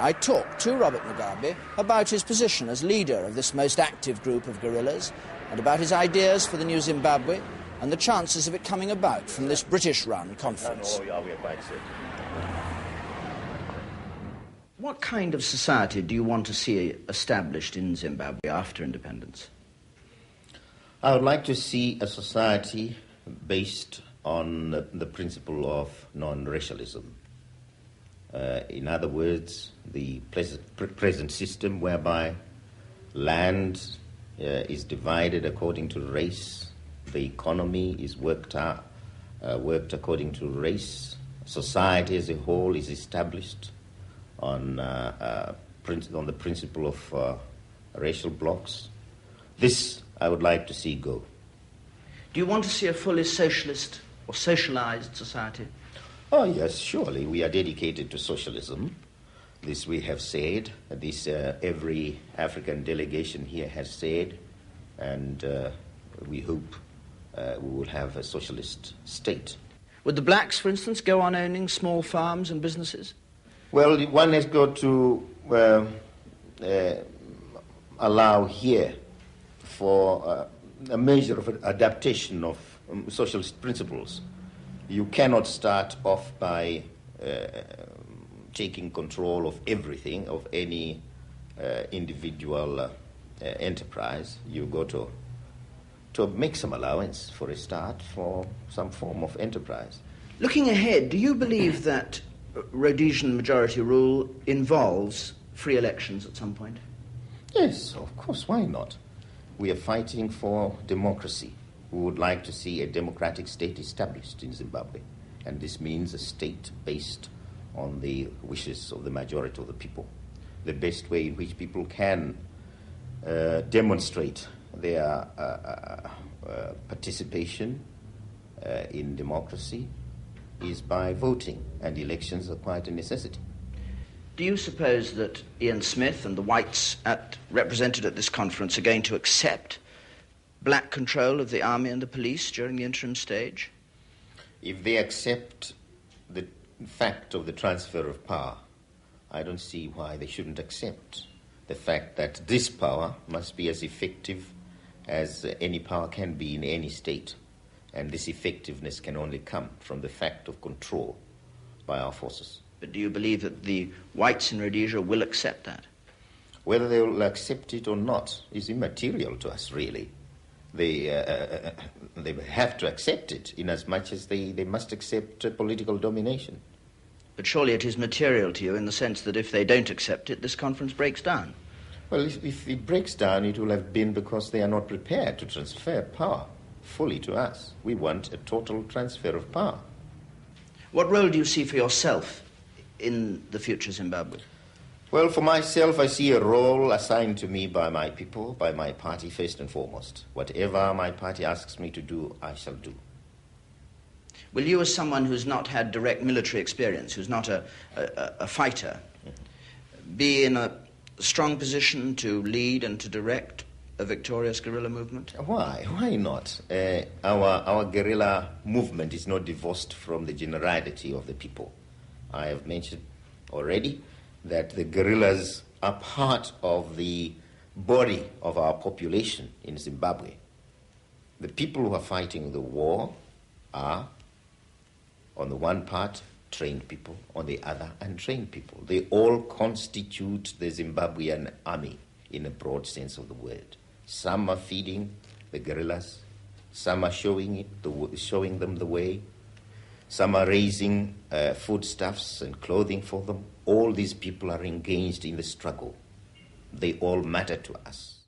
I talked to Robert Mugabe about his position as leader of this most active group of guerrillas and about his ideas for the new Zimbabwe and the chances of it coming about from this British-run conference. What kind of society do you want to see established in Zimbabwe after independence? I would like to see a society based on the principle of non-racialism. In other words, the present system whereby land is divided according to race, the economy is worked according to race, society as a whole is established on the principle of racial blocks. This I would like to see go. Do you want to see a fully socialist or socialized society? Oh, yes, surely. We are dedicated to socialism. This we have said. This every African delegation here has said. And we hope we will have a socialist state. Would the blacks, for instance, go on owning small farms and businesses? Well, one has got to allow here for a measure of adaptation of socialist principles. You cannot start off by taking control of everything, of any individual enterprise. You got to make some allowance for a start for some form of enterprise. Looking ahead, do you believe that Rhodesian majority rule involves free elections at some point? Yes, of course, why not? We are fighting for democracy. We would like to see a democratic state established in Zimbabwe, and this means a state based on the wishes of the majority of the people. The best way in which people can demonstrate their participation in democracy is by voting, and elections are quite a necessity. Do you suppose that Ian Smith and the whites represented at this conference are going to accept black control of the army and the police during the interim stage? If they accept the fact of the transfer of power, I don't see why they shouldn't accept the fact that this power must be as effective as any power can be in any state. And this effectiveness can only come from the fact of control by our forces. But do you believe that the whites in Rhodesia will accept that? Whether they will accept it or not is immaterial to us, really. They have to accept it inasmuch as they must accept political domination. But surely it is material to you in the sense that if they don't accept it, this conference breaks down. Well, if it breaks down, it will have been because they are not prepared to transfer power fully to us. We want a total transfer of power. What role do you see for yourself in the future Zimbabwe? Well, for myself, I see a role assigned to me by my people, by my party, first and foremost. Whatever my party asks me to do, I shall do. Will you, as someone who's not had direct military experience, who's not a fighter, be in a strong position to lead and to direct a victorious guerrilla movement? Why? Why not? Our guerrilla movement is not divorced from the generality of the people. I have mentioned already that the guerrillas are part of the body of our population in Zimbabwe. The people who are fighting the war are, on the one part, trained people, on the other, untrained people. They all constitute the Zimbabwean army in a broad sense of the word. Some are feeding the guerrillas, some are showing them the way, some are raising foodstuffs and clothing for them. All these people are engaged in the struggle. They all matter to us.